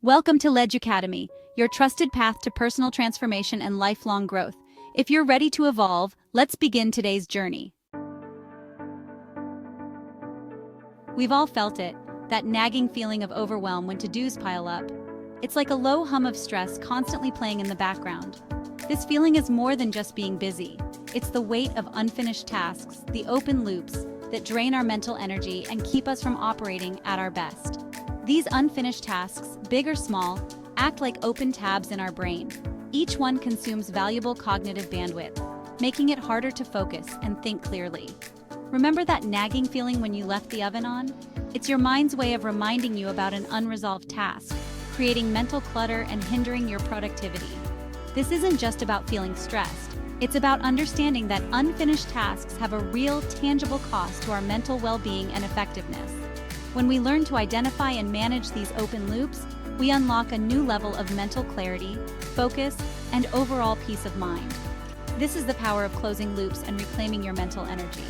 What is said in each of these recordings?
Welcome to Leaducademy, your trusted path to personal transformation and lifelong growth. If you're ready to evolve, let's begin today's journey. We've all felt it, that nagging feeling of overwhelm when to-dos pile up. It's like a low hum of stress constantly playing in the background. This feeling is more than just being busy. It's the weight of unfinished tasks, the open loops that drain our mental energy and keep us from operating at our best. These unfinished tasks, big or small, act like open tabs in our brain. Each one consumes valuable cognitive bandwidth, making it harder to focus and think clearly. Remember that nagging feeling when you left the oven on? It's your mind's way of reminding you about an unresolved task, creating mental clutter and hindering your productivity. This isn't just about feeling stressed. It's about understanding that unfinished tasks have a real, tangible cost to our mental well-being and effectiveness. When we learn to identify and manage these open loops, we unlock a new level of mental clarity, focus, and overall peace of mind. This is the power of closing loops and reclaiming your mental energy.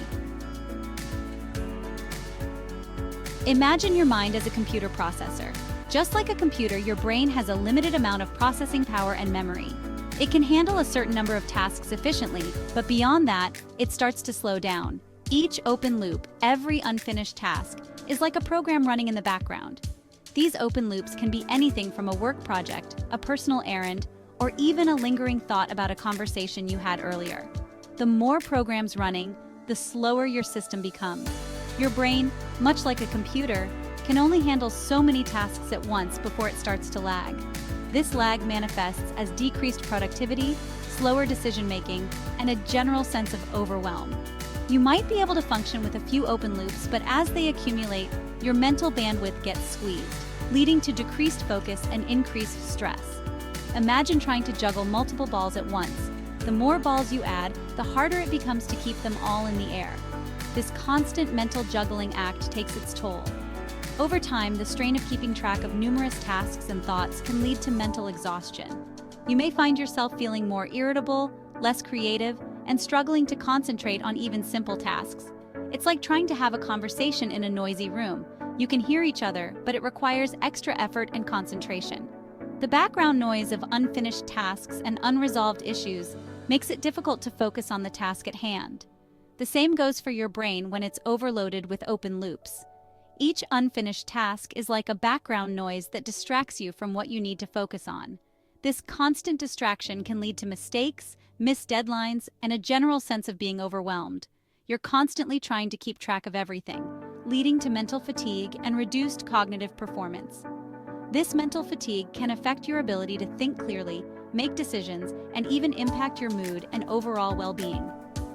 Imagine your mind as a computer processor. Just like a computer, your brain has a limited amount of processing power and memory. It can handle a certain number of tasks efficiently, but beyond that, it starts to slow down. Each open loop, every unfinished task, is like a program running in the background. These open loops can be anything from a work project, a personal errand, or even a lingering thought about a conversation you had earlier. The more programs running, the slower your system becomes. Your brain, much like a computer, can only handle so many tasks at once before it starts to lag. This lag manifests as decreased productivity, slower decision-making, and a general sense of overwhelm. You might be able to function with a few open loops, but as they accumulate, your mental bandwidth gets squeezed, leading to decreased focus and increased stress. Imagine trying to juggle multiple balls at once. The more balls you add, the harder it becomes to keep them all in the air. This constant mental juggling act takes its toll. Over time, the strain of keeping track of numerous tasks and thoughts can lead to mental exhaustion. You may find yourself feeling more irritable, less creative, and struggling to concentrate on even simple tasks. It's like trying to have a conversation in a noisy room. You can hear each other, but it requires extra effort and concentration. The background noise of unfinished tasks and unresolved issues makes it difficult to focus on the task at hand. The same goes for your brain when it's overloaded with open loops. Each unfinished task is like a background noise that distracts you from what you need to focus on. This constant distraction can lead to mistakes, missed deadlines, and a general sense of being overwhelmed. You're constantly trying to keep track of everything, leading to mental fatigue and reduced cognitive performance. This mental fatigue can affect your ability to think clearly, make decisions, and even impact your mood and overall well-being.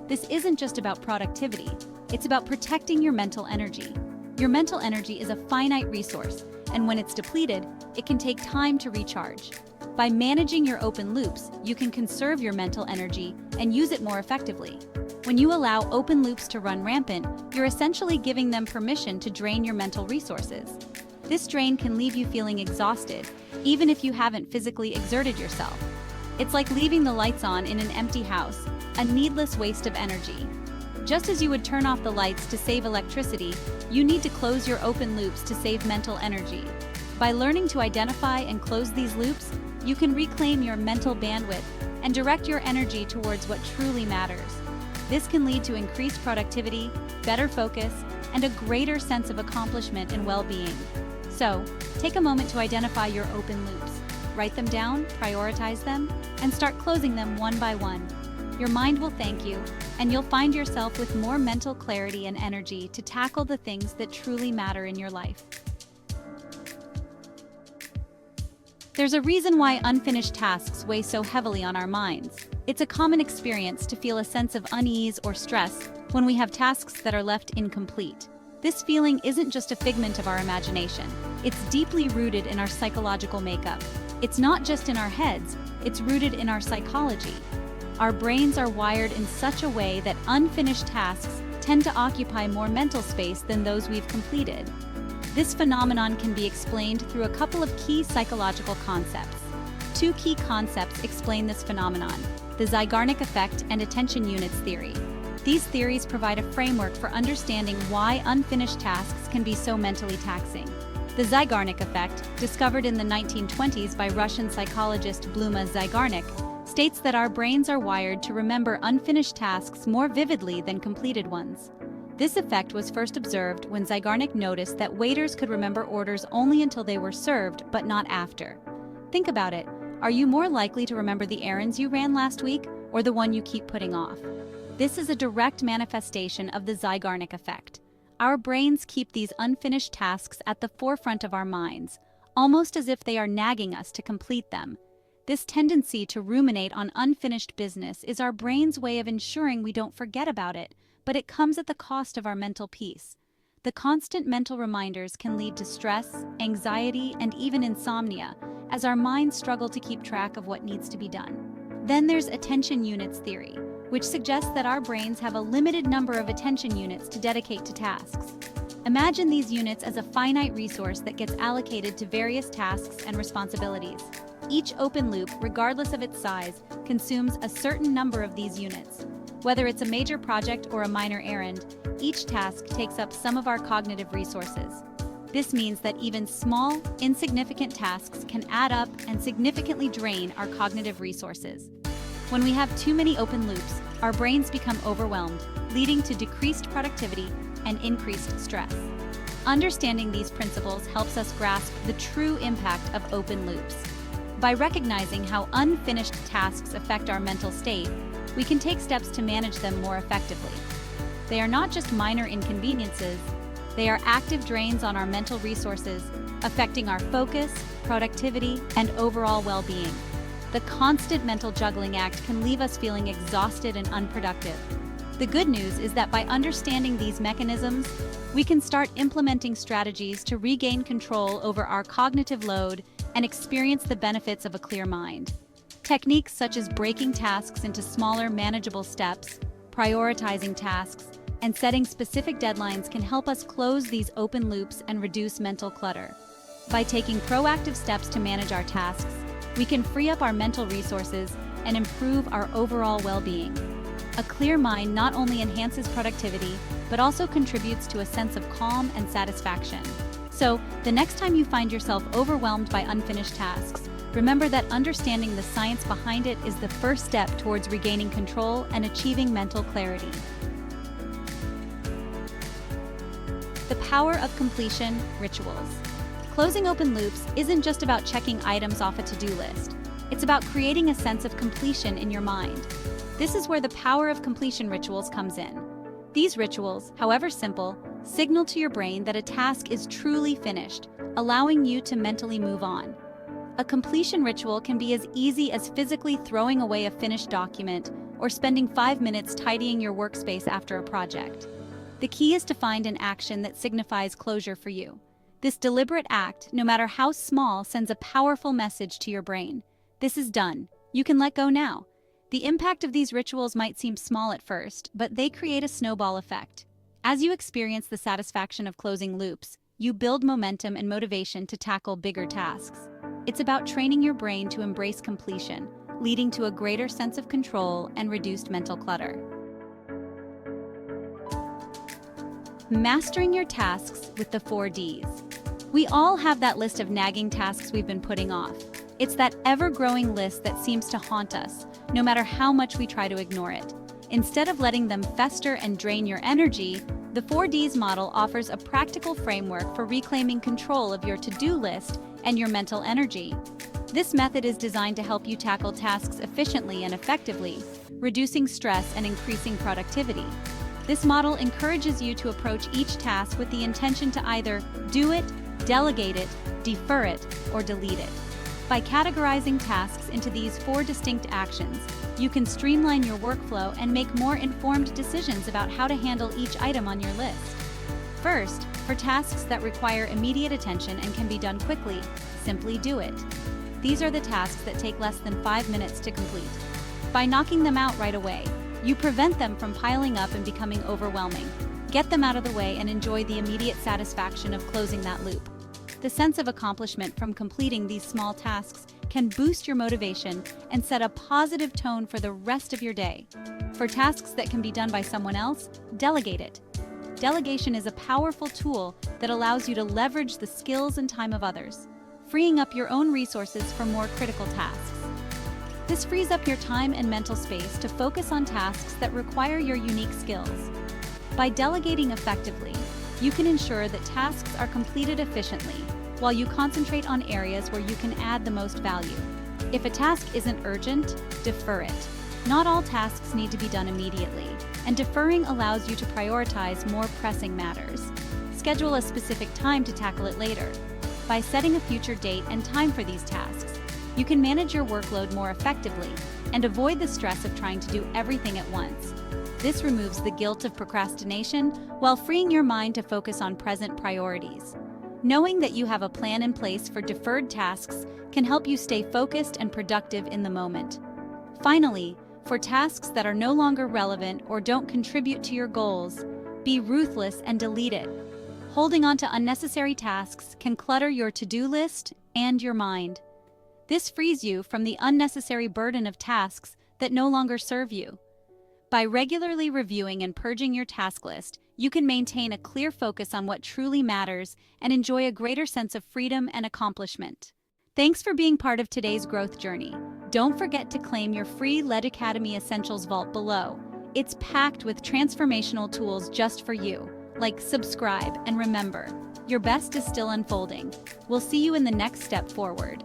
This isn't just about productivity, it's about protecting your mental energy. Your mental energy is a finite resource, and when it's depleted, it can take time to recharge. By managing your open loops, you can conserve your mental energy and use it more effectively. When you allow open loops to run rampant, you're essentially giving them permission to drain your mental resources. This drain can leave you feeling exhausted, even if you haven't physically exerted yourself. It's like leaving the lights on in an empty house, a needless waste of energy. Just as you would turn off the lights to save electricity, you need to close your open loops to save mental energy. By learning to identify and close these loops, you can reclaim your mental bandwidth and direct your energy towards what truly matters. This can lead to increased productivity, better focus, and a greater sense of accomplishment and well-being. So, take a moment to identify your open loops. Write them down, prioritize them, and start closing them one by one. Your mind will thank you, and you'll find yourself with more mental clarity and energy to tackle the things that truly matter in your life. There's a reason why unfinished tasks weigh so heavily on our minds. It's a common experience to feel a sense of unease or stress when we have tasks that are left incomplete. This feeling isn't just a figment of our imagination. It's deeply rooted in our psychological makeup. It's not just in our heads, it's rooted in our psychology. Our brains are wired in such a way that unfinished tasks tend to occupy more mental space than those we've completed. This phenomenon can be explained through a couple of key psychological concepts. Two key concepts explain this phenomenon: the Zeigarnik effect and attention units theory. These theories provide a framework for understanding why unfinished tasks can be so mentally taxing. The The Zygarnik effect, discovered in the 1920s by Russian psychologist Bluma Zygarnik, states that our brains are wired to remember unfinished tasks more vividly than completed ones. This effect was first observed when Zygarnik noticed that waiters could remember orders only until they were served, but not after. Think about it. Are you more likely to remember the errands you ran last week or the one you keep putting off? This is a direct manifestation of the Zygarnik effect. Our brains keep these unfinished tasks at the forefront of our minds, almost as if they are nagging us to complete them. This tendency to ruminate on unfinished business is our brain's way of ensuring we don't forget about it, but it comes at the cost of our mental peace. The constant mental reminders can lead to stress, anxiety, and even insomnia, as our minds struggle to keep track of what needs to be done. Then there's attention units theory, which suggests that our brains have a limited number of attention units to dedicate to tasks. Imagine these units as a finite resource that gets allocated to various tasks and responsibilities. Each open loop, regardless of its size, consumes a certain number of these units. Whether it's a major project or a minor errand, each task takes up some of our cognitive resources. This means that even small, insignificant tasks can add up and significantly drain our cognitive resources. When we have too many open loops, our brains become overwhelmed, leading to decreased productivity and increased stress. Understanding these principles helps us grasp the true impact of open loops. By recognizing how unfinished tasks affect our mental state, we can take steps to manage them more effectively. They are not just minor inconveniences, they are active drains on our mental resources, affecting our focus, productivity, and overall well-being. The constant mental juggling act can leave us feeling exhausted and unproductive. The good news is that by understanding these mechanisms, we can start implementing strategies to regain control over our cognitive load and experience the benefits of a clear mind. Techniques such as breaking tasks into smaller, manageable steps, prioritizing tasks, and setting specific deadlines can help us close these open loops and reduce mental clutter. By taking proactive steps to manage our tasks, we can free up our mental resources and improve our overall well-being. A clear mind not only enhances productivity, but also contributes to a sense of calm and satisfaction. So, the next time you find yourself overwhelmed by unfinished tasks, remember that understanding the science behind it is the first step towards regaining control and achieving mental clarity. The power of completion rituals. Closing open loops isn't just about checking items off a to-do list. It's about creating a sense of completion in your mind. This is where the power of completion rituals comes in. These rituals, however simple, signal to your brain that a task is truly finished, allowing you to mentally move on. A completion ritual can be as easy as physically throwing away a finished document or spending 5 minutes tidying your workspace after a project. The key is to find an action that signifies closure for you. This deliberate act, no matter how small, sends a powerful message to your brain. This is done. You can let go now. The impact of these rituals might seem small at first, but they create a snowball effect. As you experience the satisfaction of closing loops, you build momentum and motivation to tackle bigger tasks. It's about training your brain to embrace completion, leading to a greater sense of control and reduced mental clutter. Mastering your tasks with the 4 Ds. We all have that list of nagging tasks we've been putting off. It's that ever-growing list that seems to haunt us, no matter how much we try to ignore it. Instead of letting them fester and drain your energy, the 4 Ds model offers a practical framework for reclaiming control of your to-do list and your mental energy. This method is designed to help you tackle tasks efficiently and effectively, reducing stress and increasing productivity. This model encourages you to approach each task with the intention to either do it, delegate it, defer it, or delete it. By categorizing tasks into these 4 distinct actions, you can streamline your workflow and make more informed decisions about how to handle each item on your list. First, for tasks that require immediate attention and can be done quickly, simply do it. These are the tasks that take less than 5 minutes to complete. By knocking them out right away, you prevent them from piling up and becoming overwhelming. Get them out of the way and enjoy the immediate satisfaction of closing that loop. The sense of accomplishment from completing these small tasks can boost your motivation and set a positive tone for the rest of your day. For tasks that can be done by someone else, delegate it. delegation is a powerful tool that allows you to leverage the skills and time of others, freeing up your own resources for more critical tasks. This frees up your time and mental space to focus on tasks that require your unique skills. By delegating effectively, you can ensure that tasks are completed efficiently, while you concentrate on areas where you can add the most value. If a task isn't urgent, defer it. Not all tasks need to be done immediately, and deferring allows you to prioritize more pressing matters. Schedule a specific time to tackle it later. By setting a future date and time for these tasks, you can manage your workload more effectively and avoid the stress of trying to do everything at once. This removes the guilt of procrastination while freeing your mind to focus on present priorities. Knowing that you have a plan in place for deferred tasks can help you stay focused and productive in the moment. Finally, for tasks that are no longer relevant or don't contribute to your goals, be ruthless and delete it. Holding on to unnecessary tasks can clutter your to-do list and your mind. This frees you from the unnecessary burden of tasks that no longer serve you. By regularly reviewing and purging your task list, you can maintain a clear focus on what truly matters and enjoy a greater sense of freedom and accomplishment. Thanks for being part of today's growth journey. Don't forget to claim your free Leaducademy Essentials Vault below. It's packed with transformational tools just for you. Like, subscribe, and remember, your best is still unfolding. We'll see you in the next step forward.